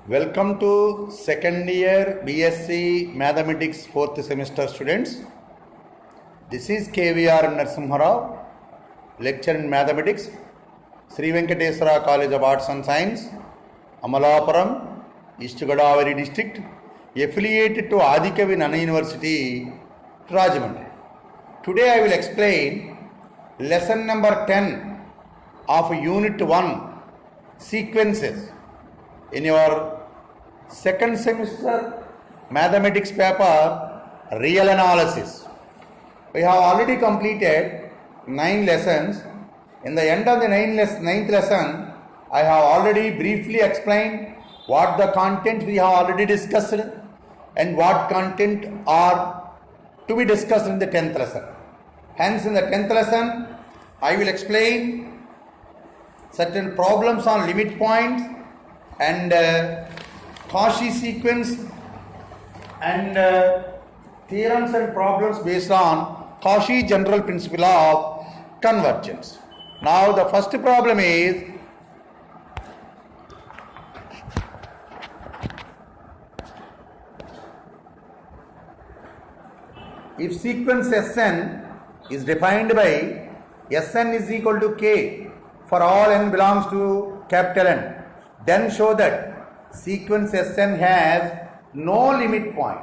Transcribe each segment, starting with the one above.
Welcome to second year BSc Mathematics 4th semester students. This is KVR Narasimha, lecture in Mathematics, Sri Venkateswara College of Arts and Science, Amalapuram, East Godavari district, affiliated to Adikavi Nana University, Rajahmundry. Today I will explain lesson number 10 of unit 1, sequences, in your second semester mathematics paper, real analysis. We have already completed 9 lessons. In the end of the 9th lesson, I have already briefly explained what the content we have already discussed and what content are to be discussed in the 10th lesson. Hence, in the 10th lesson, I will explain certain problems on limit points and Cauchy sequence and theorems and problems based on Cauchy general principle of convergence. Now the first problem is if sequence Sn is defined by Sn is equal to k for all n belongs to capital N, then show that sequence Sn has no limit point.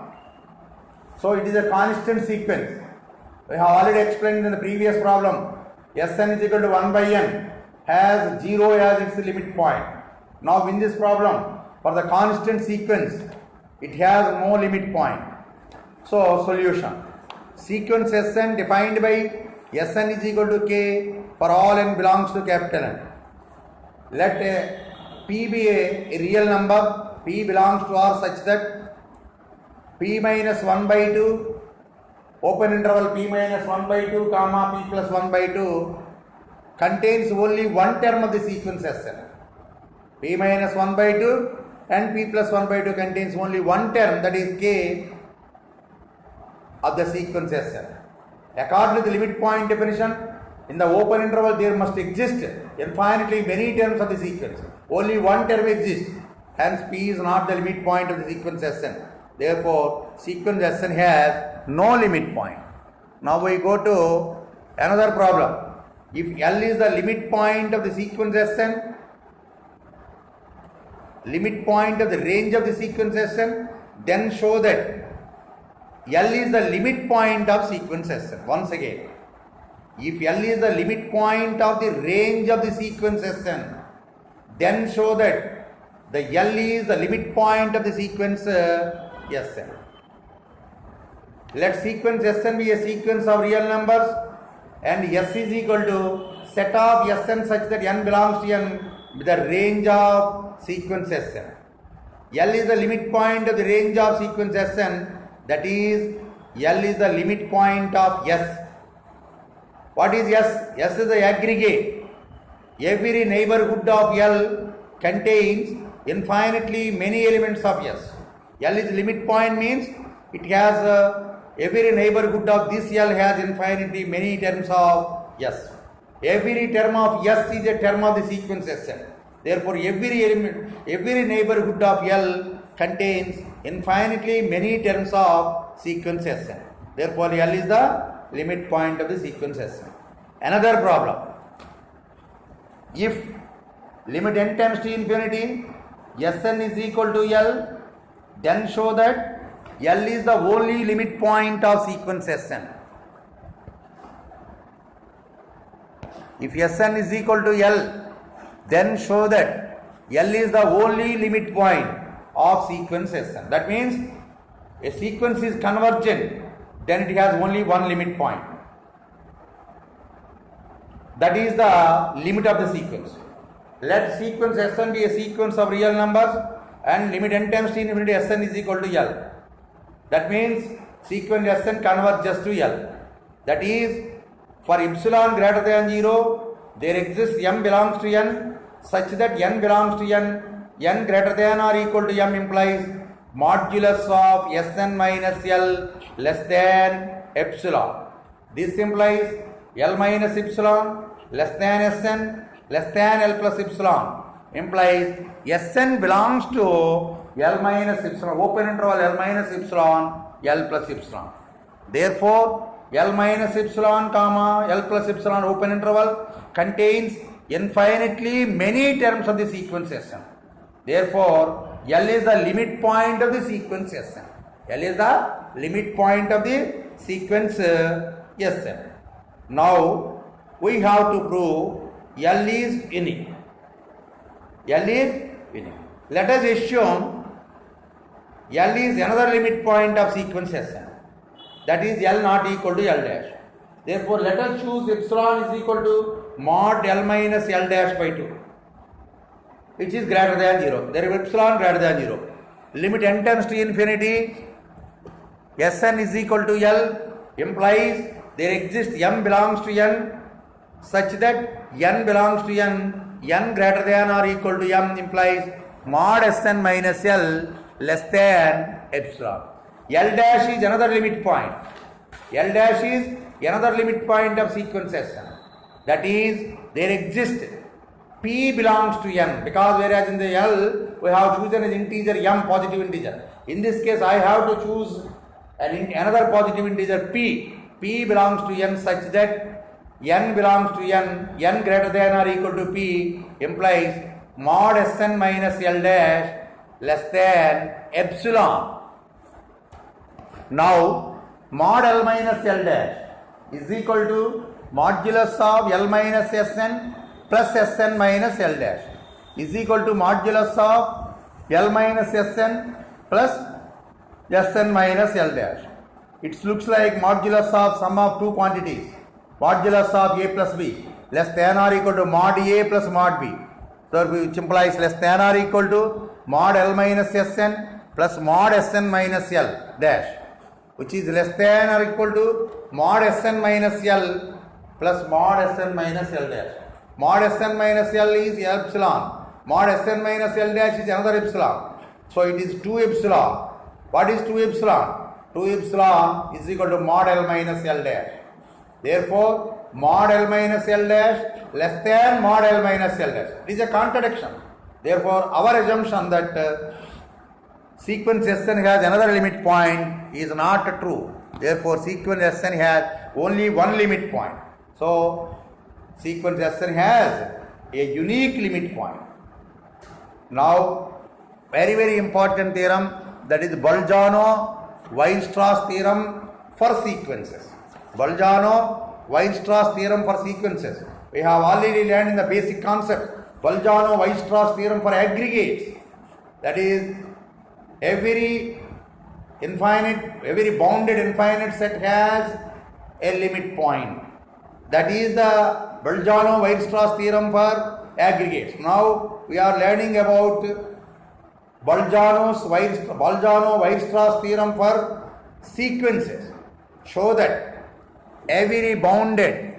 So it is a constant sequence. We have already explained in the previous problem. Sn is equal to 1 by n has 0 as its limit point. Now in this problem, for the constant sequence, it has no limit point. So solution. Sequence Sn defined by Sn is equal to k for all n belongs to capital N. Let P be a real number, P belongs to R such that P minus 1 by 2, open interval P minus 1 by 2 comma P plus 1 by 2 contains only one term of the sequence Sn. P minus 1 by 2 and P plus 1 by 2 contains only one term, that is k of the sequence Sn. According to the limit point definition, in the open interval there must exist infinitely many terms of the sequence. Only one term exists. Hence P is not the limit point of the sequence Sn. Therefore, sequence Sn has no limit point. Now we go to another problem. If L is the limit point of the sequence Sn, limit point of the range of the sequence Sn, then show that L is the limit point of sequence Sn. Once again, if L is the limit point of the range of the sequence Sn, then show that the L is the limit point of the sequence Sn. Let sequence Sn be a sequence of real numbers and S is equal to set of Sn such that n belongs to n with the range of sequence Sn. L is the limit point of the range of sequence Sn, that is L is the limit point of S. What is S? S is the aggregate. Every neighborhood of L contains infinitely many elements of S. L is limit point means it has every neighborhood of this L has infinitely many terms of S. Every term of S is a term of the sequence Sn. Therefore, every neighborhood of L contains infinitely many terms of sequence Sn. Therefore, L is the limit point of the sequence Sn. Another problem. If limit n tends to infinity, Sn is equal to L, then show that L is the only limit point of sequence Sn. If Sn is equal to L, then show that L is the only limit point of sequence Sn. That means a sequence is convergent, then it has only one limit point. That is the limit of the sequence. Let sequence Sn be a sequence of real numbers and limit n tends to infinity Sn is equal to L. That means sequence Sn converges to L. That is, for epsilon greater than 0, there exists m belongs to n such that n belongs to n greater than or equal to m implies modulus of Sn minus L less than epsilon. This implies L minus epsilon less than Sn less than L plus epsilon. implies Sn belongs to L minus epsilon, open interval L minus epsilon, L plus epsilon. Therefore, L minus epsilon comma L plus epsilon open interval contains infinitely many terms of the sequence Sn. Therefore, L is the limit point of the sequence Sn. L is the limit point of the sequence Sn. Now, we have to prove L is unique. L is unique. Let us assume L is another limit point of sequence Sn. That is L not equal to L dash. Therefore, let us choose epsilon is equal to mod L minus L dash by 2, which is greater than 0. There is epsilon greater than 0. Limit n tends to infinity, Sn is equal to L implies there exists m belongs to n such that n belongs to n greater than or equal to m implies mod Sn minus L less than epsilon. L dash is another limit point. L dash is another limit point of sequence Sn. That is, there exists P belongs to n, because whereas in the L we have chosen an integer m, positive integer. In this case, I have to choose another positive integer P. P belongs to n such that n belongs to n greater than or equal to P implies mod Sn minus L dash less than epsilon. Now, mod L minus L dash is equal to modulus of L minus Sn plus Sn minus L dash is equal to modulus of L minus Sn plus Sn minus L dash. It looks like modulus of sum of two quantities, modulus of A plus B less than or equal to mod A plus mod B. So, which implies less than or equal to mod L minus Sn plus mod Sn minus L dash, which is less than or equal to mod Sn minus L plus mod Sn minus L dash. Mod Sn minus L is epsilon. Mod Sn minus L dash is another epsilon. So it is 2 epsilon. What is 2 epsilon? 2 epsilon is equal to mod L minus L dash. Therefore, mod L minus L dash less than mod L minus L dash. It is a contradiction. Therefore, our assumption that sequence Sn has another limit point is not true. Therefore, sequence Sn has only one limit point. So, sequence Sn has a unique limit point. Now, very important theorem, that is Bolzano-Weierstrass theorem for sequences. Bolzano-Weierstrass theorem for sequences. We have already learned in the basic concept. Bolzano-Weierstrass theorem for aggregates. That is, every bounded infinite set has a limit point. That is the Bolzano-Weierstrass theorem for aggregates. Now we are learning about Bolzano-Weierstrass theorem for sequences. Show that every bounded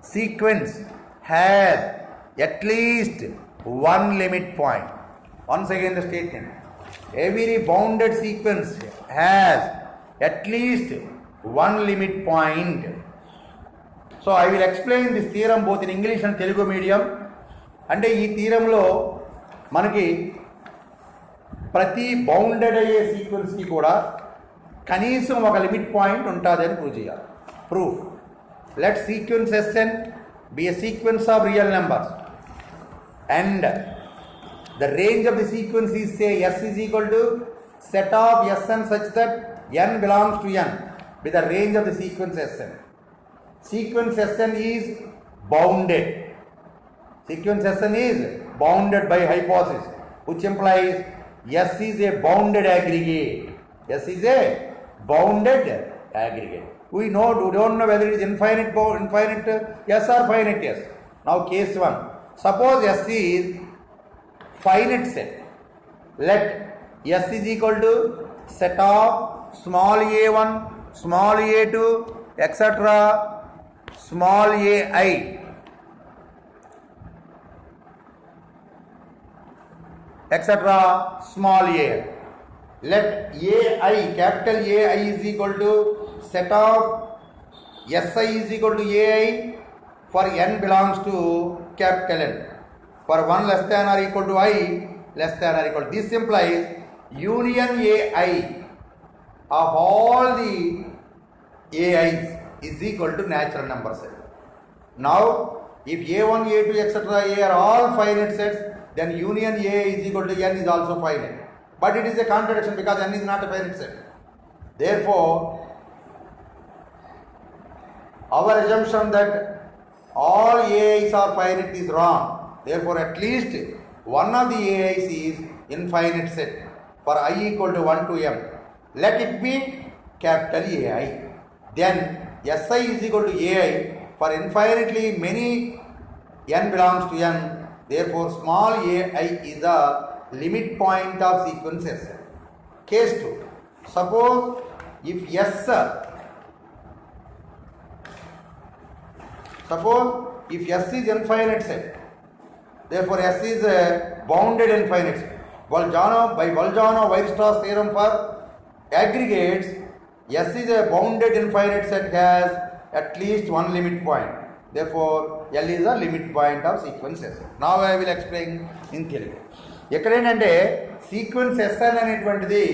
sequence has at least one limit point. Once again the statement. Every bounded sequence has at least one limit point. So I will explain this theorem both in English and Telugu medium. అంటే ఈ థీరంలో మనకి ప్రతి bounded అయ్యే సీక్వెన్స్కి కూడా కనీసం ఒక limit point ఉంటుంది అని ప్రూవ్ చేయాలి. Proof, let sequence Sn be a sequence of real numbers and the range of the sequence is, say, S is equal to set of Sn such that n belongs to n with the range of the sequence Sn. Sequence Sn is bounded. Sequence Sn is bounded by hypothesis, which implies S is a bounded aggregate. S is a bounded aggregate. We don't know whether it is infinite S or finite S. Now case 1. Suppose S is finite set. Let S is equal to set of small a1, small a2, etc. small ai. etc. small a. Let ai, capital AI is equal to set of Si is equal to ai for n belongs to capital N. for 1 less than or equal to I less than or equal to. This implies union AI of all the AIs is equal to natural number set. Now, if A1, A2, etc. A are all finite sets, then union A is equal to n is also finite. But it is a contradiction because n is not a finite set. Therefore, our assumption that all AIs are finite is wrong. Therefore, at least one of the AIs is infinite set for I equal to 1 to m. Let it be capital AI. Then Si is equal to AI for infinitely many n belongs to n. Therefore, small ai is the limit point of sequence S. Case 2. Suppose if S is infinite set, therefore S is a bounded infinite set. By Bolzano-Weierstrass theorem for aggregates, S is a bounded infinite set has at least one limit point. Therefore, L is a limit point of sequence S. Now I will explain in Telugu. ఎక్కడేంటంటే sequence SN అనేటువంటిది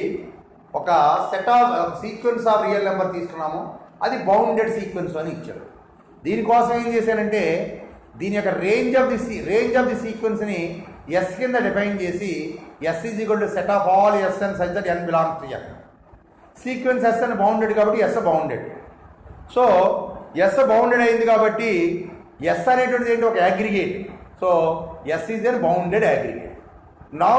ఒక set of sequence of real number తీసుకున్నాము, అది bounded sequence అని ఇచ్చాడు. దీనికోసం ఏం చేశానంటే దీని యొక్క రేంజ్ ఆఫ్ ది సీక్వెన్స్ని ఎస్ కింద డిఫైన్ చేసి S is equal to set of all SN such that n belongs to n. Sequence SN bounded కాబట్టి S bounded. So S bounded అయింది కాబట్టి ఎస్ అనేటువంటిది ఏంటి, ఒక aggregate. So S is an bounded aggregate. Now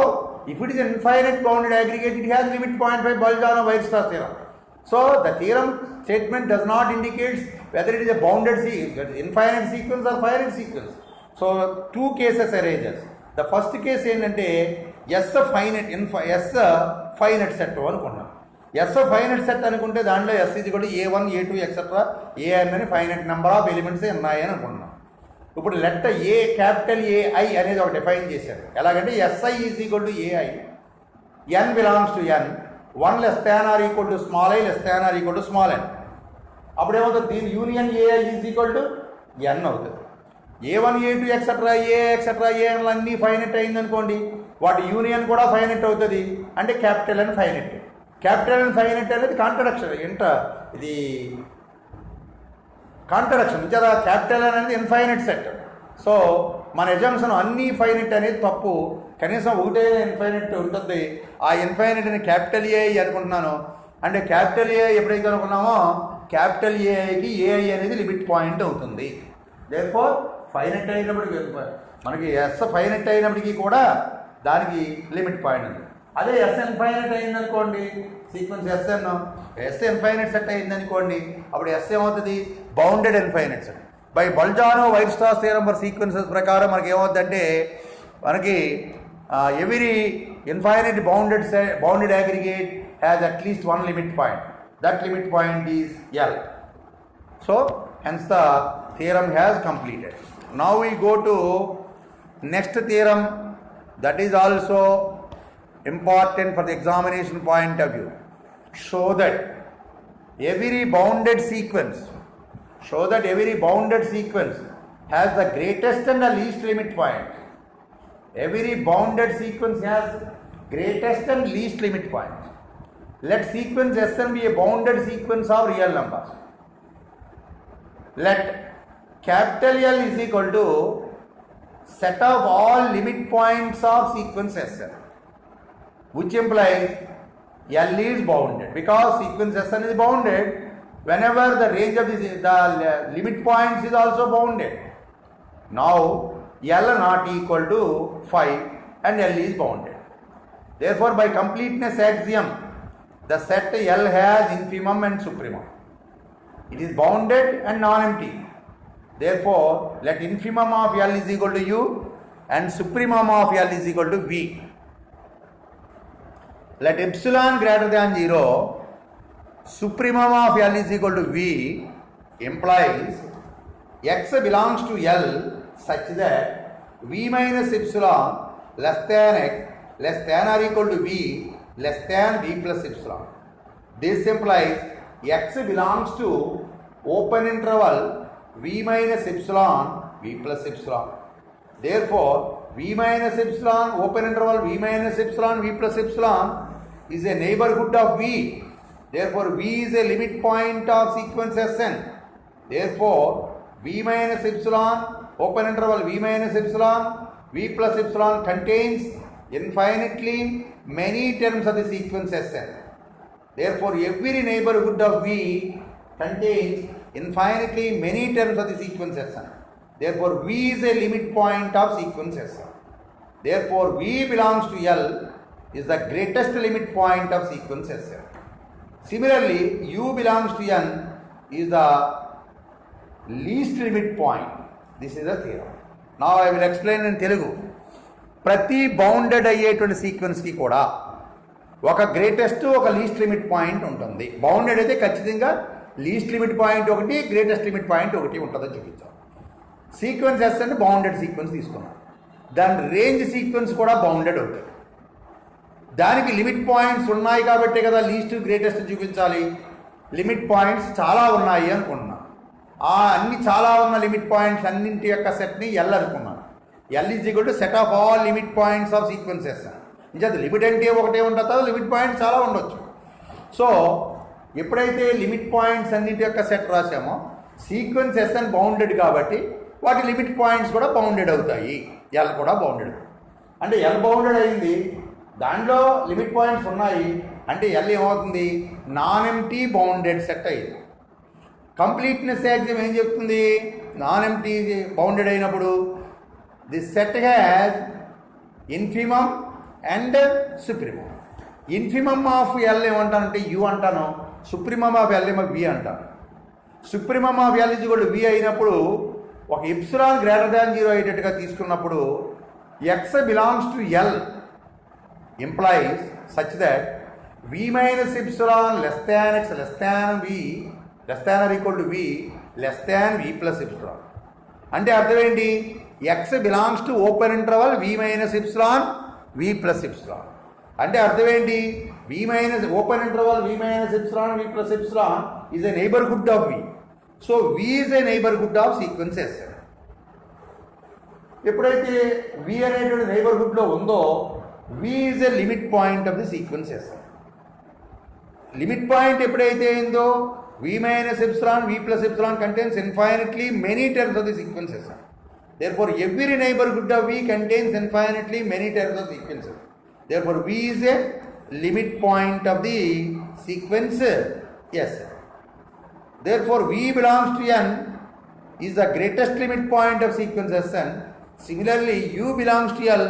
if it is infinite bounded aggregate, it has limit point by Bolzano-Weierstrass theorem. So the theorem statement does not indicate whether it is a bounded infinite sequence or finite sequence. So two cases arises. The first case ఏంటంటే S finite set అనుకున్నాం. S finite set అనుకుంటే దాంట్లో S is equal to A1, A2, etc. AN అని finite number of elements ఉన్నాయని అనుకున్నాం. ఇప్పుడు let capital AI అనేది ఒక డిఫైన్ చేశారు. ఎలాగంటే SI is equal to AI, n belongs to n, 1 less than or equal to small I less than or equal to small n. అప్పుడు ఏమవుతుంది, దీని union AI is equal to n అవుతుంది. A1, A2, etcetera AN అన్నీ finite అయిందనుకోండి, వాటి union కూడా finite అవుతుంది. అంటే capital N finite. Capital N finite అనేది కాంట్రడక్షన్. ఇది కాంట్రడక్షన్. నిజంగా క్యాపిటల్ N అనేది ఇన్ఫైనెట్ సెట్. సో మన ఎజంప్షన్ అన్నీ ఫైనెట్ అనేది తప్పు. కనీసం ఒకటే ఇన్ఫైనెట్ ఉంటుంది. ఆ ఇన్ఫైనెట్ అని క్యాపిటల్ AI అనుకుంటున్నాను. అంటే క్యాపిటల్ AI ఎప్పుడైతే అనుకున్నామో క్యాపిటల్ AIకి AI అనేది లిమిట్ పాయింట్ అవుతుంది. దేర్ఫోర్ ఫైనెట్ అయినప్పటికీ మనకి S ఫైనెట్ అయినప్పటికీ కూడా దానికి లిమిట్ పాయింట్ ఉంది. అదే S ఇన్ఫైనెట్ అయిందనుకోండి, సీక్వెన్స్ S ఇన్ఫైనెట్ సెట్ అయిందనుకోండి, అప్పుడు S ఏమవుతుంది, bounded infinite set. By Bolzano-Weierstrass theorem for sequences ప్రకారం మనకి ఏమవుతుందంటే మనకి every infinite bounded aggregate has at least one limit point. That limit point is L. So hence the theorem has completed. Now we go to next theorem that is also important for the examination point of view. Show that every bounded sequence has the greatest and the least limit point. Every bounded sequence has greatest and least limit points. Let sequence Sn be a bounded sequence of real numbers. Let capital L is equal to set of all limit points of sequence Sn, which implies L is bounded. Because sequence Sn is bounded, whenever the range of the limit points is also bounded. Now L not equal to 5 and L is bounded. Therefore, by completeness axiom, the set L has infimum and supremum. It is bounded and non-empty. Therefore, let infimum of L is equal to U and supremum of L is equal to V. Let epsilon greater than 0, supremum of L is equal to V implies X belongs to L such that V minus epsilon less than X less than or equal to V less than V plus epsilon. This implies X belongs to open interval V minus epsilon V plus epsilon. Therefore, V v minus epsilon, open interval v minus epsilon, v plus epsilon is a neighborhood of v. Therefore, v is a limit point of sequence Sn. Therefore, v minus epsilon, open interval v minus epsilon, v plus epsilon contains infinitely many terms of the sequence Sn. Therefore, every neighborhood of v contains infinitely many terms of the sequence Sn. Therefore, v is a limit point of sequence Sn. Therefore, v belongs to L is the greatest limit point of sequence Sn. Similarly, u belongs to n is the least limit point. This is the theorem. Now I will explain in Telugu. ప్రతి bounded అయ్యేటువంటి సీక్వెన్స్కి కూడా ఒక greatest ఒక least limit point ఉంటుంది. Bounded అయితే ఖచ్చితంగా least limit point ఒకటి, greatest limit point ఒకటి ఉంటుందని చూపించాం. సీక్వెన్స్ ఎస్ అంటే బౌండెడ్ సీక్వెన్స్ తీసుకున్నాం. దాని రేంజ్ సీక్వెన్స్ కూడా బౌండెడ్ అవుతుంది. దానికి లిమిట్ పాయింట్స్ ఉన్నాయి కాబట్టే కదా లీస్ట్ గ్రేటెస్ట్ చూపించాలి. లిమిట్ పాయింట్స్ చాలా ఉన్నాయి అనుకుంటున్నాను. ఆ అన్ని చాలా ఉన్న లిమిట్ పాయింట్స్ అన్నింటి యొక్క సెట్ని ఎల్ అనుకున్నాను. L is equal to set of all limit points of sequences. ఇంకా లిమిట్ అంటే ఒకటే ఉంటుందో లిమిట్ పాయింట్స్ చాలా ఉండొచ్చు. సో ఎప్పుడైతే లిమిట్ పాయింట్స్ అన్నింటి యొక్క సెట్ రాసామో సీక్వెన్స్ ఎస్ అని బౌండెడ్ కాబట్టి వాటి లిమిట్ పాయింట్స్ కూడా బౌండెడ్ అవుతాయి. ఎల్ కూడా బౌండెడ్ అంటే ఎల్ బౌండెడ్ అయింది, దాంట్లో లిమిట్ పాయింట్స్ ఉన్నాయి అంటే ఎల్ ఏమవుతుంది, నాన్ ఎంటీ బౌండెడ్ సెట్ అయ్యింది. కంప్లీట్నెస్ ఎగ్జామ్ ఏం చెప్తుంది, నాన్ ఎంటీ బౌండెడ్ అయినప్పుడు the set has infimum and supremum. Infimum of L ఏమంటానంటే యూ అంటాను, సుప్రీమమ్ ఆఫ్ ఎల్ ఏమో వి అంటాను. సుప్రీమమ్ ఆఫ్ ఎల్ ఈజ్ కూడా వి అయినప్పుడు ఒక ఎప్సిలాన్ గ్రేటర్ దాన్ 0 అయ్యేటట్టుగా తీసుకున్నప్పుడు X belongs to L implies such that v minus epsilon less than x less than v less than or equal to v less than v plus epsilon. అంటే అర్థం ఏంటి, x belongs to open interval v minus epsilon v plus epsilon. అంటే అర్థం ఏంటి, v minus open interval v minus epsilon v plus epsilon is a neighborhood of v. So v is a neighborhood of sequence S. ఎప్పుడైతే v అనేటువంటి నైబర్హుడ్లో ఉందో v is a limit point of the sequence S. Limit point ఎప్పుడైతే అయిందో v minus epsilon v plus epsilon contains infinitely many terms of the sequence S. Therefore every neighborhood of v contains infinitely many terms of sequences. Therefore v is a limit point of the sequence S. Therefore v belongs to n is the greatest limit point of sequence Sn. Similarly u belongs to L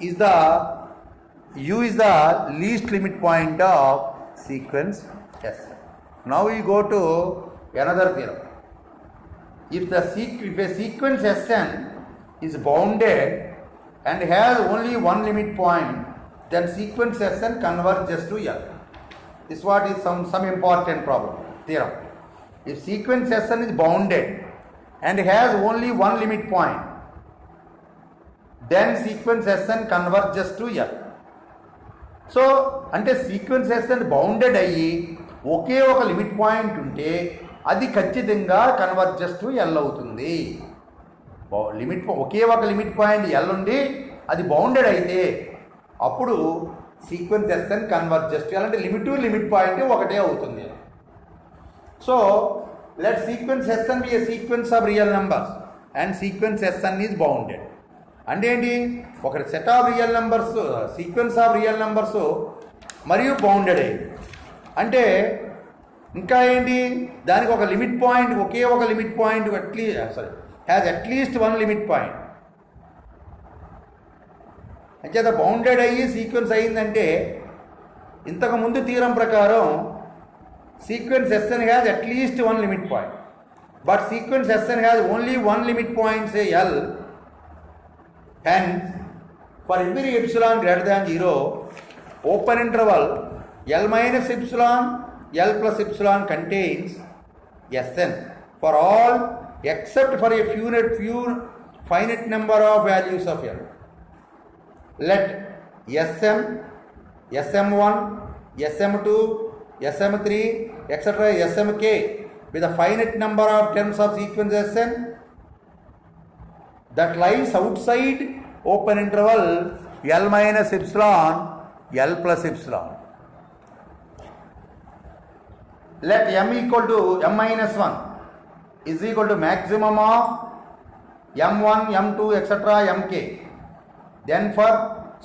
is the u is the least limit point of sequence S. Now we go to another theorem. If a sequence Sn is bounded and has only one limit point, then sequence Sn converges to L. This what is some important problem theorem. If sequence Sn is bounded and has only one limit point, then sequence Sn converges to L. So అంటే sequence Sn bounded అయ్యి ఒకే ఒక limit point ఉంటే అది ఖచ్చితంగా converges to L అవుతుంది. ఒకే ఒక limit point L ఉండి అది బౌండెడ్ అయితే అప్పుడు sequence Sn converges to L అంటే లిమిట్ పాయింట్ ఒకటే అవుతుంది. So let sequence Sn be a sequence of real numbers and sequence Sn is bounded. అంటే ఏంటి, ఒక set of real numbers sequence of real numbers మరియు bounded అయ్యింది అంటే ఇంకా ఏంటి, దానికి ఒక లిమిట్ పాయింట్ ఒకే ఒక limit point has at least one limit point. అంచేత బౌండెడ్ అయ్యి సీక్వెన్స్ అయ్యిందంటే ఇంతకుముందు థీరం ప్రకారం sequence Sn has at least one limit point, but sequence Sn has only one limit point say L. Hence, for every epsilon greater than 0, open interval L minus epsilon, L plus epsilon contains Sn for all except for a few finite number of values of L. Let Sm, Sm1, Sm2, Sm3, etc. Smk with a finite number of terms of sequence Sn. that lies outside open interval L minus epsilon, L plus epsilon. Let m equal to m minus 1 is equal to maximum of m1, m2, etc. mk. Then for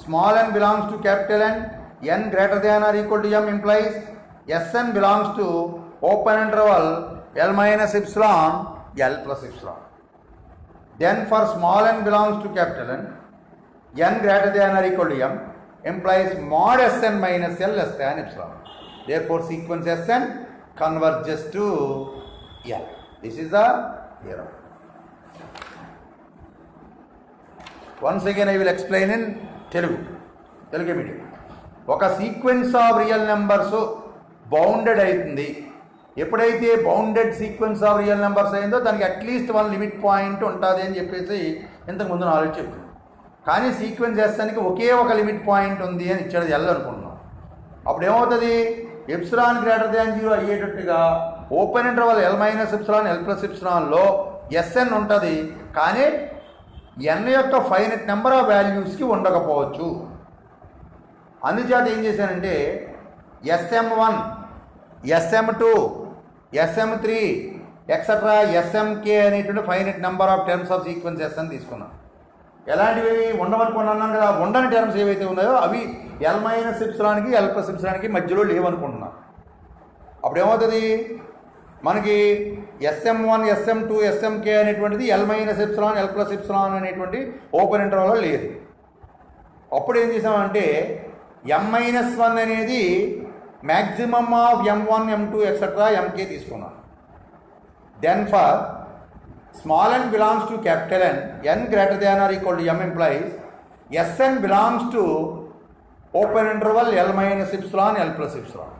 small n belongs to capital N greater than or equal to m implies Sn belongs to open interval L minus epsilon, L plus epsilon. Then for small n belongs to capital N greater than or equal to m implies mod Sn minus L less than epsilon. Therefore sequence Sn converges to L. This is the theorem. Once again I will explain in Telugu medium. ఒక sequence of real numbers bounded అవుతుంది. ఎప్పుడైతే bounded sequence of real numbers అయిందో దానికి at least one limit point ఉంటుంది అని చెప్పేసి ఇంతకుముందు knowledge చెప్తుంది. కానీ సీక్వెన్స్ ఎస్ఎన్కి ఒకే ఒక లిమిట్ పాయింట్ ఉంది అని ఇచ్చాడు ఎల్ అనుకున్నాం. అప్పుడు ఏమవుతుంది, ఎప్సిలాన్ గ్రేటర్ దాన్ 0 అయ్యేటట్టుగా open interval L minus epsilon L plus ఎప్సిలాన్లో ఎస్ఎన్ ఉంటుంది. కానీ ఎన్ యొక్క ఫైనట్ నెంబర్ ఆఫ్ వాల్యూస్కి ఉండకపోవచ్చు. అందుచేత ఏం చేశానంటే SM1, SM2, SM3 etcetera SMK అనేటువంటి finite number of terms of sequence S అని తీసుకున్నాను. ఎలాంటివి ఉండవనుకున్నాను కదా, ఉండని టర్మ్స్ ఏవైతే ఉన్నాయో అవి ఎల్ మైనస్ ఎప్సిలాన్కి ఎల్ ప్లస్ ఎప్సిలాన్కి మధ్యలో లేవనుకుంటున్నాను. అప్పుడు ఏమవుతుంది, మనకి SM1, SM2, SMK అనేటువంటిది L minus epsilon L plus epsilon అనేటువంటి ఓపెన్ ఇంటర్వల్లో లేదు. అప్పుడు ఏం చేసామంటే m-1 అనేది maximum of m1, m2 etcetera mk తీసుకున్నాను. Then for small n belongs to capital n greater than or equal to m implies Sn belongs to open interval L minus epsilon L plus epsilon.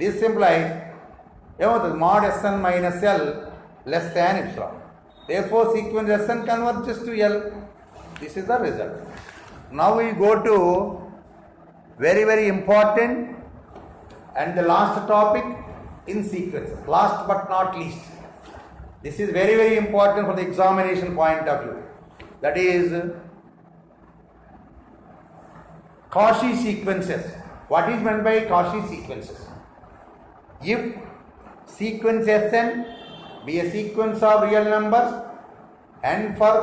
This implies ఏమవుతుంది, mod Sn minus L less than epsilon. Therefore sequence Sn converges to L. This is the result. Now we go to very important and the last topic in sequences, last but not least. This is very important for the examination point of view. That is Cauchy sequences. What is meant by Cauchy sequences? If sequence Sn be a sequence of real numbers and for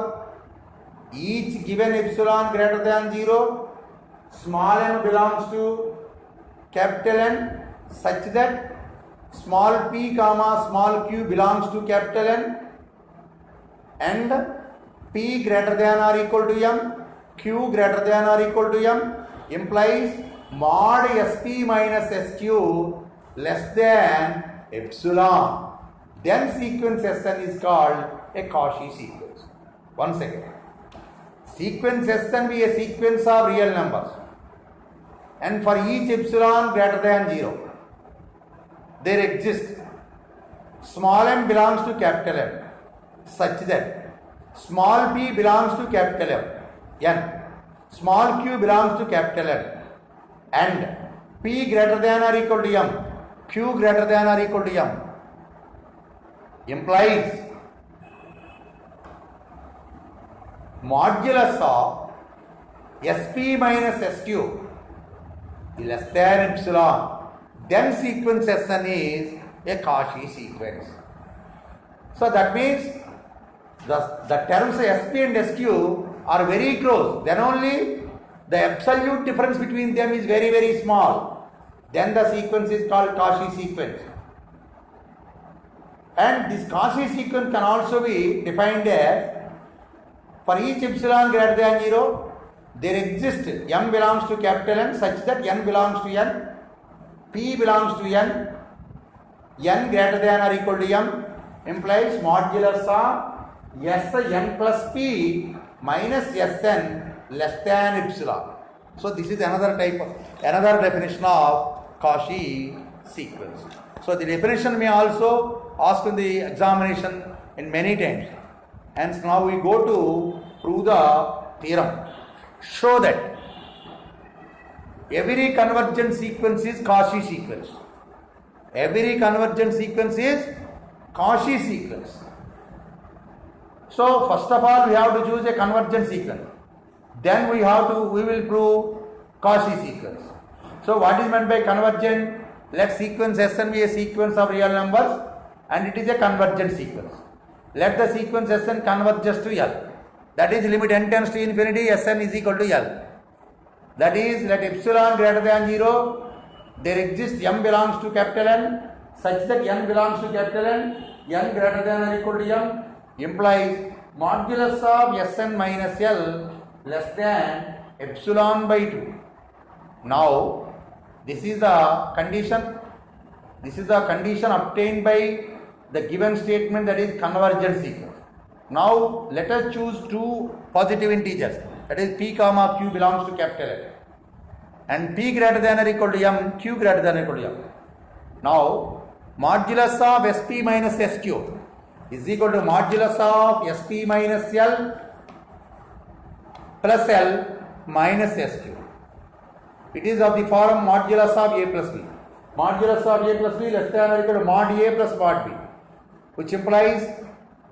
each given epsilon greater than 0 small n belongs to capital N such that small p comma small q belongs to capital N and p greater than or equal to m, q greater than or equal to m implies mod sp minus sq less than epsilon. Then sequence Sn is called a Cauchy sequence. Once again, sequence Sn be a sequence of real numbers and for each epsilon greater than 0 there exists small m belongs to capital M such that small p belongs to capital M, small q belongs to capital M and p greater than or equal to m, q greater than or equal to m implies modulus of sp minus sq less than epsilon. Then sequence Sn is a Cauchy sequence. So that means the terms sp and sq are very close. Then only the absolute difference between them is very small. Then the sequence is called Cauchy sequence. And this Cauchy sequence can also be defined as for each epsilon greater than 0 there exists m belongs to capital N such that n belongs to n, p belongs to n greater than or equal to m implies modulus of Sn plus p minus Sn less than epsilon. So this is another definition of Cauchy sequence. So the definition may also ask in the examination in many times. Hence now we go to prove the theorem. Show that every convergent sequence is Cauchy sequence. Every convergent sequence is Cauchy sequence. So first of all, we have to choose a convergent sequence. Then we will prove Cauchy sequence. So what is meant by convergent? Let sequence Sn be a sequence of real numbers and it is a convergent sequence. Let the sequence Sn converges to L. That is, limit n tends to infinity, Sn is equal to L. That is, let epsilon greater than 0, there exists m belongs to capital N, such that n belongs to capital N, n greater than or equal to m, implies modulus of Sn minus L less than epsilon by 2. Now, this is the condition obtained by the given statement, that is convergent sequence. Now, let us choose two positive integers, that is p comma q belongs to capital N, and p greater than or equal to m, q greater than or equal to m. Now, modulus of sp minus sq is equal to modulus of sp minus L plus L minus sq. It is of the form modulus of a plus b. Modulus of a plus b less than or equal to mod a plus mod b, which implies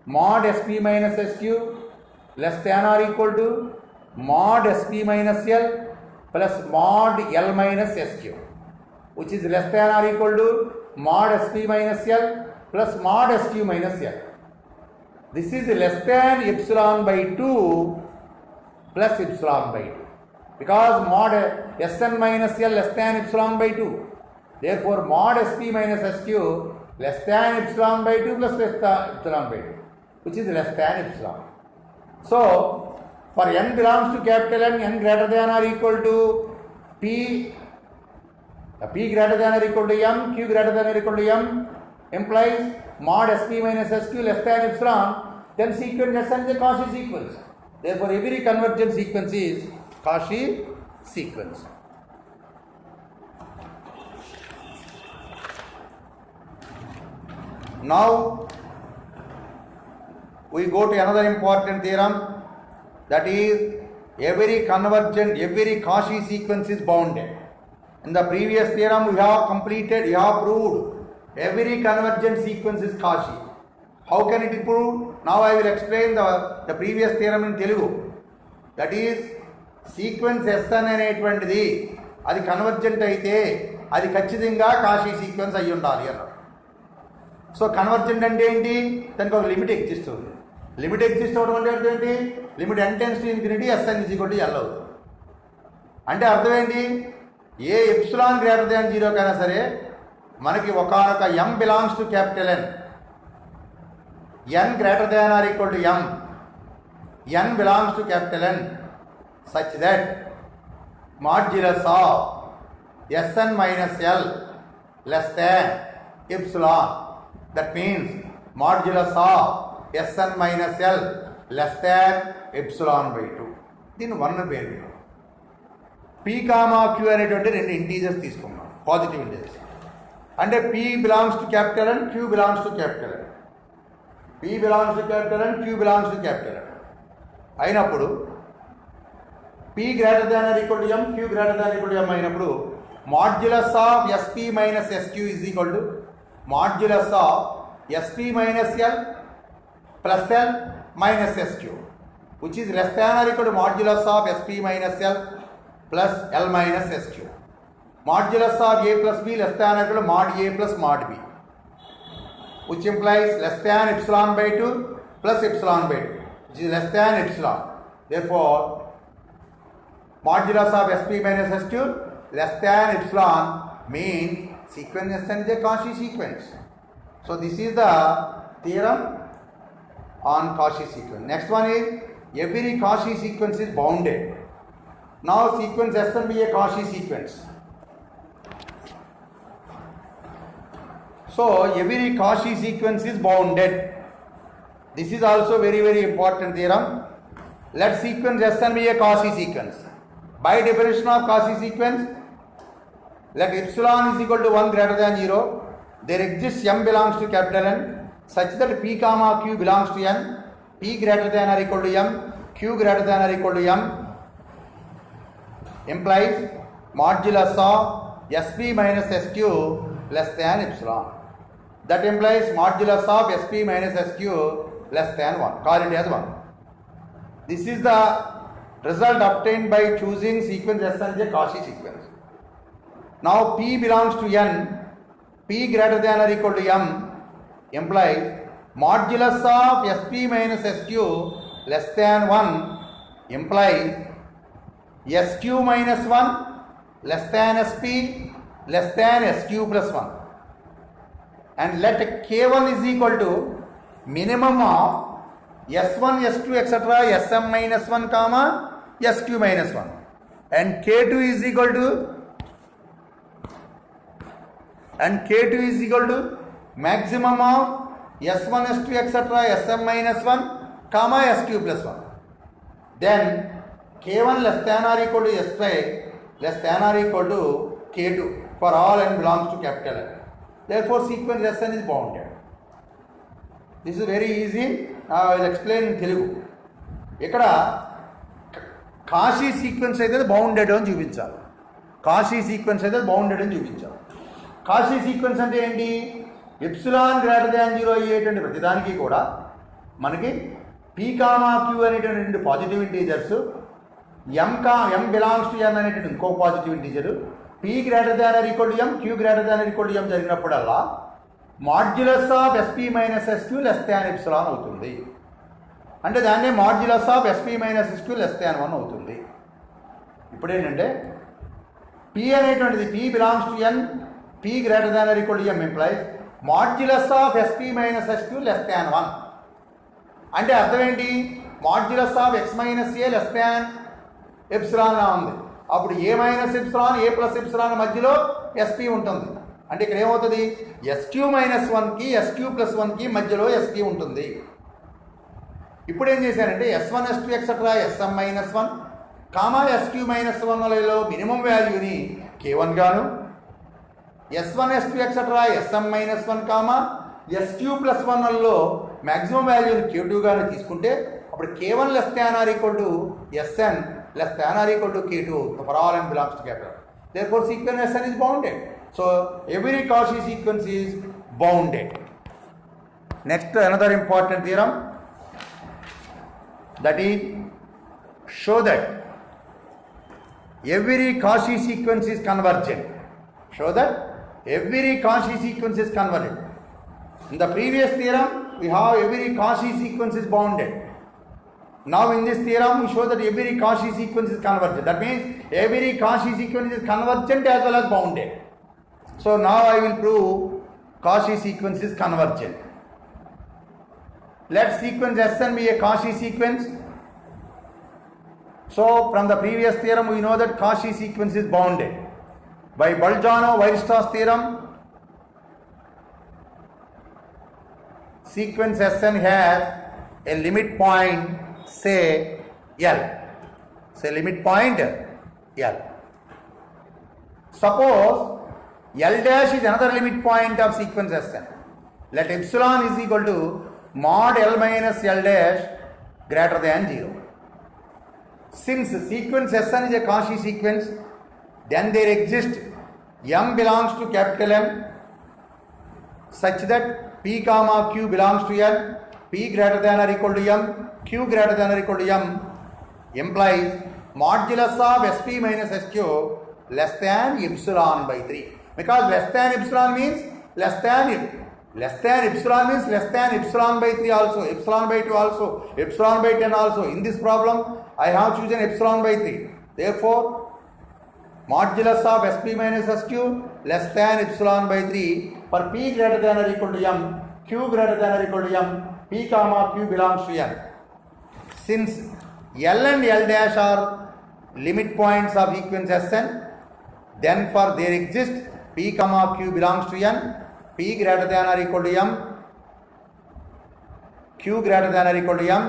mod sp minus sq less than or equal to mod sp minus L plus mod L minus sq, which is less than or equal to mod sp minus L plus mod sq minus L. This is less than epsilon by 2 plus epsilon by 2, because mod Sn minus L less than epsilon by 2. Therefore, mod sp minus sq less than epsilon by 2 plus epsilon by 2, which is less than epsilon. So, for n belongs to capital N, n greater than or equal to p greater than or equal to m, q greater than or equal to m, implies mod sp minus sq less than epsilon, then sequence Sn is a Cauchy sequence. Therefore, every convergent sequence is Cauchy sequence. Now, we go to another important theorem, that is, every Cauchy sequence is bounded. In the previous theorem, we have proved every convergent sequence is Cauchy. How can it be proved? Now I will explain the previous theorem in Telugu. That is, sequence Sn అనేటువంటిది అది convergent అయితే అది ఖచ్చితంగా Cauchy sequence అయి ఉండాలి అన్నారు. So convergent అంటే ఏంటి? దానికి ఒక లిమిట్ ఎగ్జిస్ట్ అవుతుంది. లిమిట్ ఎగ్జిస్ట్ అవ్వడం అంటే అర్థం ఏంటి? Limit n tends to infinity, Sn is equal to L అవుతుంది. అంటే అర్థం ఏంటి? ఏ ఎప్సిలాన్ గ్రేటర్ దాన్ 0 కైనా సరే మనకి ఒకనొక m belongs to capital N, n greater than or equal to m, n belongs to capital N, such that modulus of Sn minus L less than epsilon. That means modulus of Sn minus L less than epsilon by 2. దీన్ని 1 పేరు p comma q అనేటువంటి రెండు integers తీసుకున్నాం, positive integers. అంటే p belongs to capital N, q belongs to capital N. p belongs to capital N, q belongs to capital N అయినప్పుడు p greater than or equal to m, q greater than equal to m అయినప్పుడు modulus of sp minus sq is equal to modulus of sp minus l plus l minus sq, which is less than or equal to modulus of sp minus l plus l minus sq. Modulus of a plus b less than or equal to mod a plus mod b, which implies less than epsilon by 2 plus epsilon by 2, which is less than epsilon. Therefore, modulus of sp minus sq less than epsilon means sequence Sn is a Cauchy sequence. So this is the theorem on Cauchy sequence. Next one is, every Cauchy sequence is bounded. Now sequence Sn be a Cauchy sequence. So every Cauchy sequence is bounded. This is also very, very important theorem. Let sequence Sn be a Cauchy sequence. By definition of Cauchy sequence, let epsilon is equal to 1 greater than 0. There exists m belongs to capital N, such that p comma q belongs to n, p greater than or equal to m, q greater than or equal to m, implies modulus of sp minus sq less than epsilon. That implies modulus of sp minus sq less than 1. Call it as 1. This is the result obtained by choosing sequence Sn as a Cauchy sequence. Now P belongs to n, P greater than or equal to m implies modulus of Sp minus Sq less than 1 implies Sq minus 1 less than Sp less than Sq plus 1. And let K1 is equal to minimum of S1, S2, etc. Sm minus 1 comma Sq minus 1. And K2 is equal to maximum of S1, S2, etc. Sm minus 1 comma Sq plus 1. Then K1 less than or equal to S5 less than or equal to K2 for all n belongs to capital N. Therefore, sequence Sn is bounded. This is very easy. I will explain in Telugu. ఇక్కడ Cauchy sequence అయితే bounded అని చూపించాలి. Cauchy sequence అయితే bounded అని చూపించాలి. Cauchy sequence అంటే ఏంటి? Epsilon greater than 0 అయ్యేటువంటి ప్రతిదానికి కూడా మనకి పీ కామా క్యూ అనేటువంటి positive integers, M belongs to N అనేటువంటి ఇంకో positive integer, P greater than or equal to M, Q greater than or equal to M జరిగినప్పుడల్లా modulus of SP minus SQ less than epsilon అవుతుంది. అంటే దాన్నే modulus of SP minus SQ less than 1 అవుతుంది. ఇప్పుడు ఏంటంటే P అనేటువంటిది P belongs to N, P greater than or equal to M implies modulus of SP minus SQ less than 1. అంటే అర్థం ఏంటి? Modulus of x minus a less than epsilon ఉంది. అప్పుడు a minus epsilon, a plus epsilon మధ్యలో SP ఉంటుంది. అంటే ఇక్కడ ఏమవుతుంది? ఎస్క్యూ మైనస్ 1కి ఎస్క్యూ ప్లస్ 1కి మధ్యలో ఎస్పీ ఉంటుంది. ఇప్పుడు ఏం చేశారంటే S1, S2 etcetera Sm minus 1 comma SQ minus 1లలో మినిమం వాల్యూని K1 గాను, S1, S2 etcetera Sm minus 1 comma SQ plus 1లలో మ్యాక్సిమం వాల్యూని K2 గాను తీసుకుంటే అప్పుడు K1 less than or equal to Sn less than or equal to K2 for all n belongs to capital. Therefore, sequence Sn is bounded. So, every Cauchy sequence is bounded. Next, another important theorem, that is, show that every Cauchy sequence is convergent. Show that every Cauchy sequence is convergent. In the previous theorem, we have every Cauchy sequence is bounded. Now in this theorem we show that every Cauchy sequence is convergent. That means every Cauchy sequence is convergent as well as bounded. So now I will prove Cauchy sequence is convergent. Let sequence Sn be a Cauchy sequence. So from the previous theorem we know that Cauchy sequence is bounded. By Bolzano-Weierstrass theorem, sequence Sn has a limit point, say L. Say limit point L. Suppose L dash is another limit point of sequence Sn. Let epsilon is equal to mod L minus L dash greater than 0. Since sequence Sn is a Cauchy sequence, then there exists M belongs to capital M such that P comma Q belongs to L, P greater than or equal to M, Q greater than or equal to M implies modulus of Sp minus Sq less than epsilon by 3. Because less than epsilon means less than epsilon means less than epsilon by 3 also, epsilon by 2 also, epsilon by 10 also. In this problem, I have chosen epsilon by 3. Therefore, modulus of Sp minus Sq less than epsilon by 3 for P greater than or equal to M, Q greater than or equal to M, P comma Q belongs to N. Since L and L dash are limit points of sequence Sn, then for there exists P comma Q belongs to N, P greater than or equal to M, Q greater than or equal to M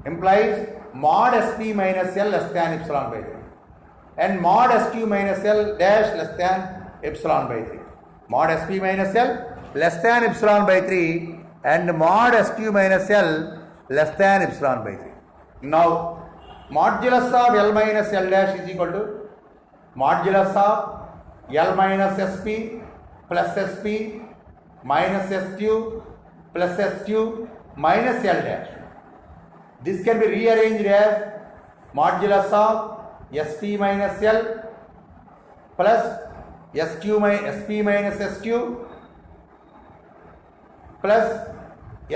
implies mod Sp minus L less than epsilon by 3 and mod Sq minus L dash less than epsilon by 3. Mod Sp minus L less than epsilon by 3 and mod Sq minus L less than epsilon by 3. Now, modulus of L minus L dash is equal to modulus of L minus Sp plus Sp minus Sq plus Sq minus L dash. This can be rearranged as modulus of Sp minus L plus Sp minus Sq plus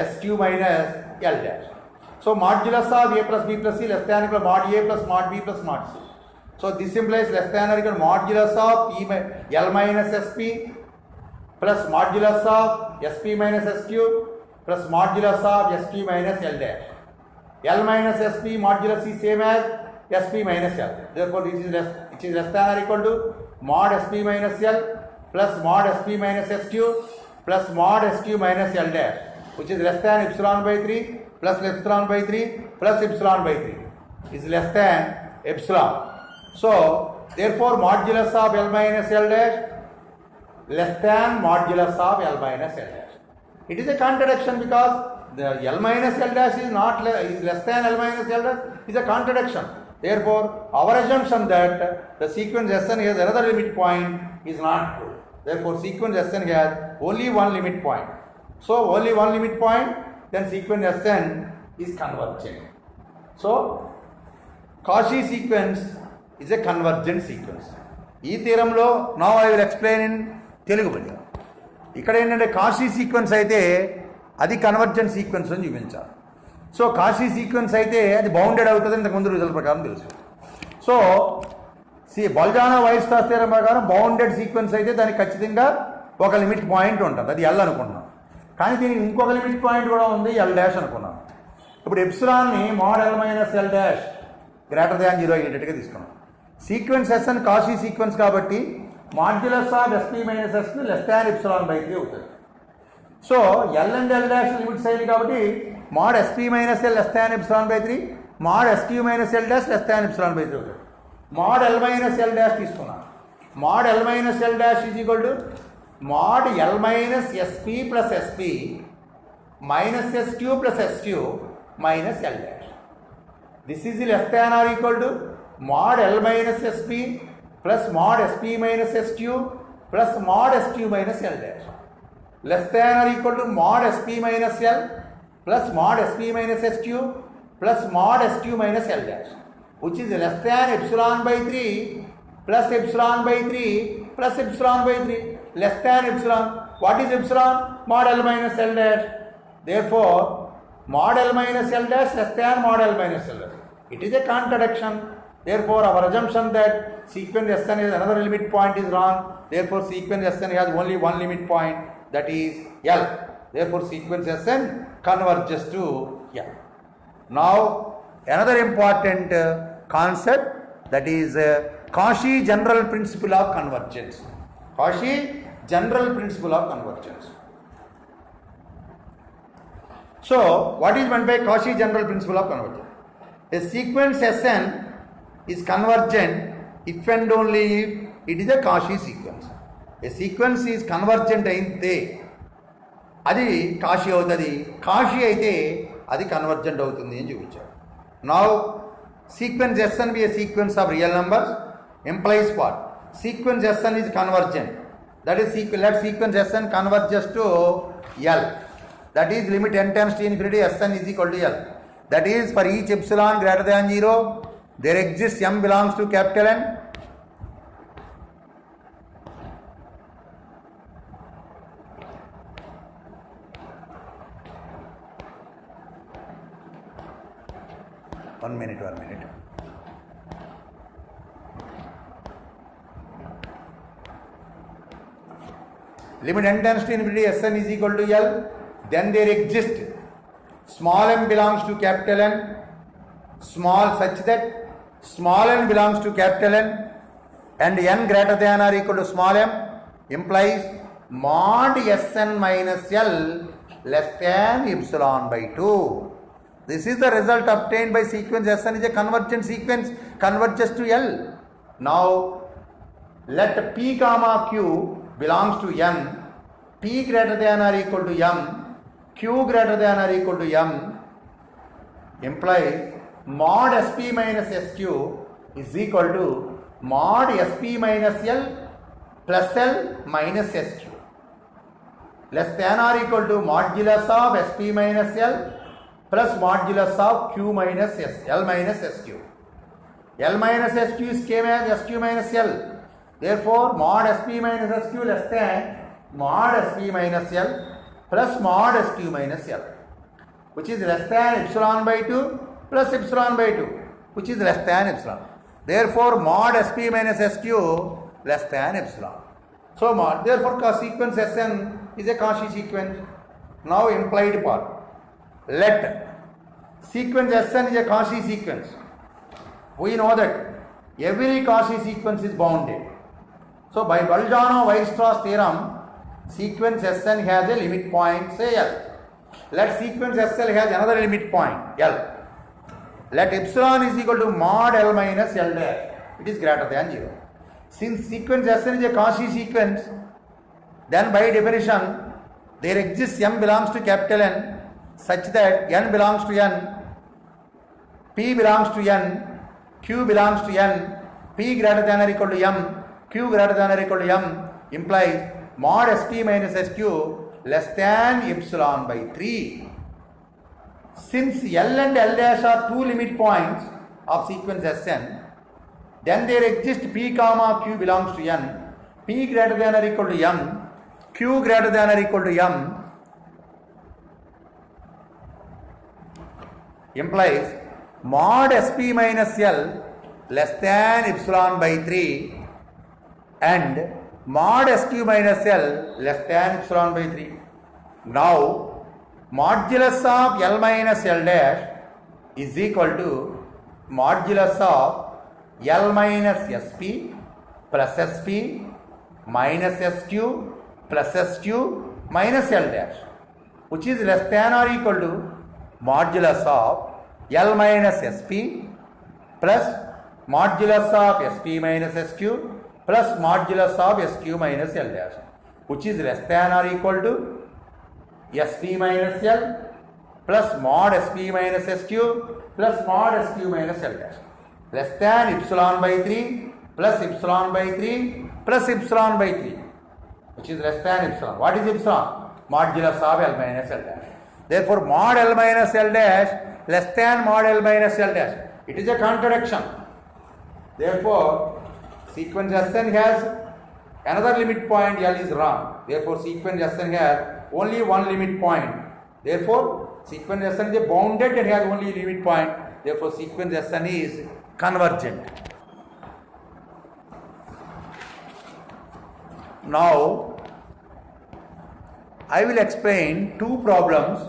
Sq minus L dash. So modulus of A plus B plus C less than or equal to mod A plus mod B plus mod C. So this implies less than or equal to modulus of L minus Sp plus modulus of Sp minus Sq plus modulus of Sq minus L dash. L minus Sp modulus is same as Sp minus L. Therefore, it is less than or equal to mod Sp minus L plus mod Sp minus Sq plus mod Sq minus L dash, which is less than epsilon by 3 plus epsilon by 3 plus epsilon by 3 is less than epsilon. So, therefore, modulus of L minus L dash less than modulus of L minus L dash. It is a contradiction because the L minus L dash is not is less than L minus L dash is a contradiction. Therefore, our assumption that the sequence Sn has another limit point is not true. Therefore, sequence Sn has only one limit point. So, only one limit point, then sequence Sn is convergent. So, Cauchy sequence is a convergent sequence. ఈ థీరంలో now I will explain in Telugu medium. ఇక్కడ ఏంటంటే Cauchy sequence అయితే అది convergent sequence అని చూపించాలి. So Cauchy sequence అయితే అది బౌండెడ్ అవుతుంది ఇంతకుముందు రిజల్ట్ ప్రకారం తెలుసు. సో బొల్జానో వైర్స్ట్రాస్ థీరం ప్రకారం బౌండెడ్ సీక్వెన్స్ అయితే దానికి ఖచ్చితంగా ఒక లిమిట్ పాయింట్ ఉంటుంది, అది ఎల్ అనుకున్నాం. కానీ దీనికి ఇంకొక లిమిట్ పాయింట్ కూడా ఉంది, ఎల్ డాష్ అనుకున్నాం. ఇప్పుడు ఎప్సిలాన్ని mod L minus L dash greater than 0 అయ్యేటట్టుగా తీసుకున్నాం. సీక్వెన్స్ Sn కాషీ సీక్వెన్స్ కాబట్టి modulus of Sp minus Sq less than epsilon by 3 అవుతుంది. So L and L dash limits అయ్యింది కాబట్టి mod Sp minus L less than epsilon by 3, mod Sq minus L dash less than epsilon by 3 అవుతుంది. mod L minus L dash తీసుకున్నాను. mod L minus L dash is equal to mod L minus Sp plus Sp minus Sq plus Sq minus L dash. This is less than or equal to mod L minus Sp plus mod Sp minus Sq plus mod Sq minus L dash. Less than or equal to mod Sp minus L plus mod Sp minus Sq plus mod Sq minus L dash, which is less than epsilon by 3 plus epsilon by 3 plus epsilon by 3 less than epsilon. What is epsilon? Mod L minus L dash. Therefore, mod L minus L dash less than mod L minus L dash. It is a contradiction. Therefore, our assumption that sequence Sn has another limit point is wrong. Therefore, sequence Sn has only one limit point, that is L. Therefore, sequence Sn converges to L. Now, another important concept, that is Cauchy general principle of convergence. Cauchy general principle of convergence. So, what is meant by Cauchy general principle of convergence? A sequence Sn is convergent if and only if it is a Cauchy sequence. A sequence is convergent అయితే అది Cauchy అవుతుంది, Cauchy అయితే అది convergent అవుతుంది అని చూపించారు. Now sequence Sn be a sequence of real numbers implies what? Sequence Sn is convergent. That is let sequence Sn converges to L. That is limit n tends to infinity Sn is equal to L. That is for each epsilon greater than 0 there exists m belongs to capital N. One minute. Limit n tends to infinity Sn is equal to L. Then there exists small m belongs to capital N, small such that small n belongs to capital N and n greater than or equal to small m implies mod Sn minus L less than epsilon by 2. This is the result obtained by sequence Sn is a convergent sequence, converges to L. Now, let P comma Q belongs to N, P greater than or equal to M, Q greater than or equal to M implies mod Sp minus Sq is equal to mod Sp minus L plus L minus Sq. less than or equal to modulus of Sp minus L plus modulus of Q minus S, L minus SQ. L minus SQ is same as SQ minus L. Therefore, mod Sp minus SQ less than mod Sp minus L plus mod SQ minus L, which is less than epsilon by 2 plus epsilon by 2, which is less than epsilon. Therefore, mod Sp minus SQ less than epsilon. So, therefore, sequence Sn is a Cauchy sequence. Now, implied part. Let sequence Sn is a Cauchy sequence. We know that every Cauchy sequence is bounded. So, by Bolzano-Weierstrass theorem, sequence Sn has a limit point, say L. Let sequence Sl has another limit point, L. Let epsilon is equal to mod L minus L dash. It is greater than 0. Since sequence Sn is a Cauchy sequence, then by definition, there exists m belongs to capital N such that n belongs to n, p belongs to n, q belongs to n, p greater than or equal to m, q greater than or equal to m implies mod Sp minus Sq less than epsilon by 3. Since L and L dash are two limit points of sequence Sn, then there exists p comma q belongs to n, p greater than or equal to m, q greater than or equal to m implies mod Sp minus L less than epsilon by 3 and mod Sq minus L less than epsilon by 3. Now, modulus of L minus L dash is equal to modulus of L minus Sp plus Sp minus Sq plus Sq minus L dash, which is less than or equal to modulus of L minus Sp plus modulus of Sp minus Sq plus modulus of Sq minus L dash, which is less than or equal to Sp minus L plus mod Sp minus Sq plus mod Sq minus L dash, less than epsilon by 3 plus epsilon by 3 plus epsilon by 3, which is less than epsilon. What is epsilon? Modulus of L minus L dash. Therefore, mod L minus L dash less than mod L minus L dash. It is a contradiction. Therefore, sequence Sn has another limit point, L is wrong. Therefore, sequence Sn has only one limit point. Therefore, sequence Sn is bounded and has only limit point. Therefore, sequence Sn is convergent. Now, I will explain two problems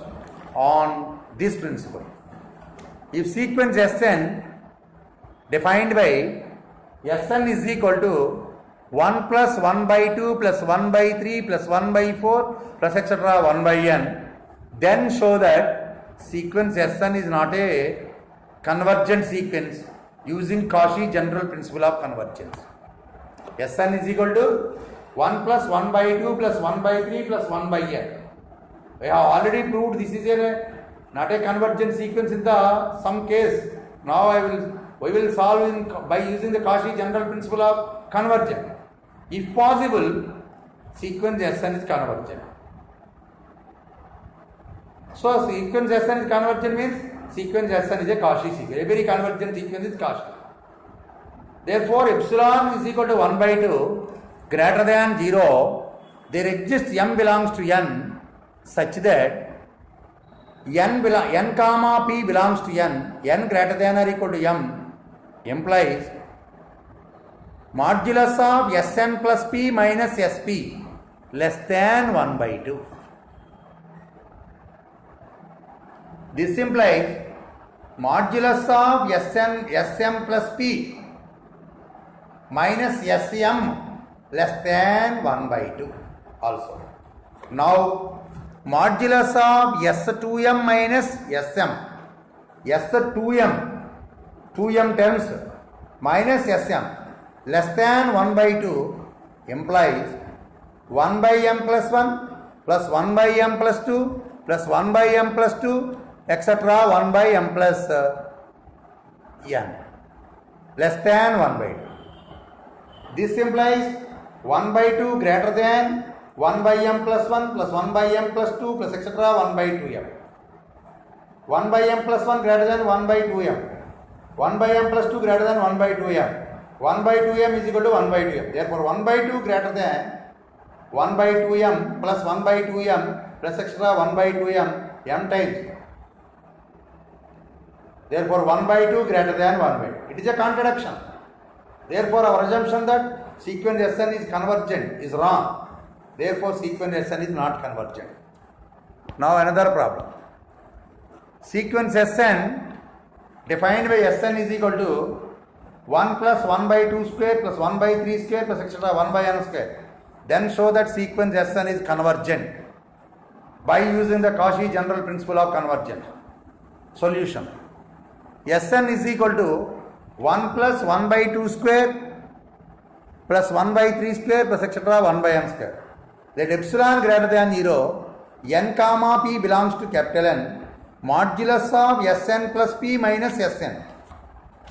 on this principle. If sequence Sn defined by Sn is equal to 1 plus 1 by 2 plus 1 by 3 plus 1 by 4 plus etc. 1 by n, then show that sequence Sn is not a convergent sequence using Cauchy general principle of convergence. Sn is equal to 1 plus 1 by 2 plus 1 by 3 plus 1 by n. We have already proved this is not a convergent sequence in the some case. Now we will solve by using the Cauchy general principle of convergence. If possible, sequence Sn is convergent. So, sequence Sn is convergent means sequence Sn is a Cauchy sequence. Every convergent sequence is Cauchy. Therefore, epsilon is equal to 1 by 2 greater than 0. There exists m belongs to n such that n comma p belongs to n greater than or equal to m implies modulus of Sn plus p minus Sp less than 1 by 2. This implies modulus of Sm plus p minus Sm less than 1 by 2 also. Now, modulus of S2m minus Sm, S2m, 2m terms minus Sm less than 1 by 2 implies 1 by m plus 1 plus 1 by m plus 2 plus 1 by m plus 2 etc. 1 by m plus n less than 1 by 2. This implies 1 by 2 greater than 1 by m plus 1 plus 1 by m plus 2 plus etc. 1 by 2m. 1 by m plus 1 greater than 1 by 2m. 1 by m plus 2 greater than 1 by 2m. 1 by 2m is equal to 1 by 2m. Therefore 1 by 2 greater than 1 by 2m plus 1 by 2m plus etc. 1 by 2m m times. Therefore 1 by 2 greater than 1 by 2. It is a contradiction. Therefore our assumption that sequence Sn is convergent is wrong. Therefore sequence Sn is not convergent. Now another problem. Sequence Sn defined by Sn is equal to 1 plus 1 by 2 square plus 1 by 3 square plus etc. 1 by n square. Then show that sequence Sn is convergent by using the Cauchy general principle of convergence. Solution. Sn is equal to 1 plus 1 by 2 square plus 1 by 3 square plus etc. 1 by n square. Let epsilon greater than 0, n comma p belongs to capital N, modulus of Sn plus p minus Sn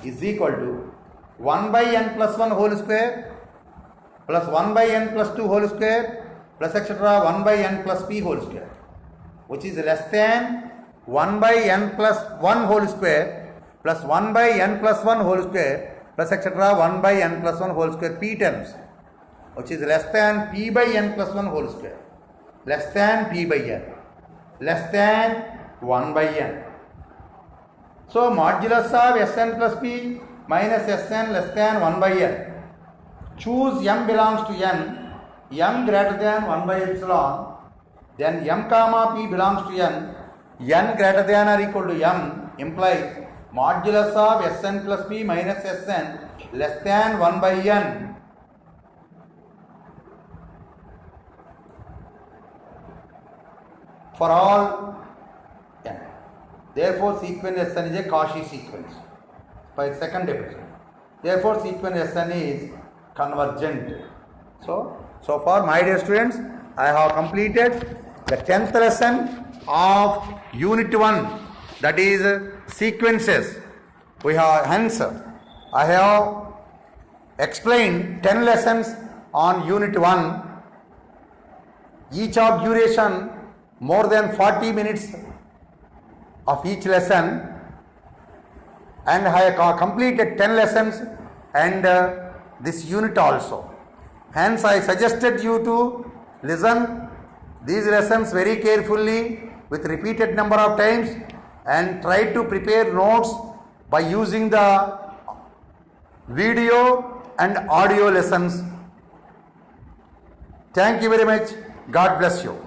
is equal to 1 by n plus 1 whole square plus 1 by n plus 2 whole square plus etc. 1 by n plus p whole square, which is less than 1 by n plus 1 whole square plus 1 by n plus 1 whole square plus etc. 1 by n plus 1 whole square p terms, which is less than p by n plus 1 whole square, less than p by n, less than 1 by n. So modulus of Sn plus p minus Sn less than 1 by n. Choose m belongs to n, m greater than 1 by epsilon, then m comma p belongs to n greater than or equal to m implies modulus of Sn plus p minus Sn less than 1 by n. For all n. Therefore sequence Sn is a Cauchy sequence by second definition. Therefore sequence Sn is convergent. So far my dear students, I have completed the 10th lesson of unit 1, that is sequences. Hence I have explained 10 lessons on unit 1, each of duration more than 40 minutes of each lesson, and I have completed 10 lessons and this unit also. Hence I suggested you to listen these lessons very carefully with repeated number of times and try to prepare notes by using the video and audio lessons. Thank you very much. God bless you.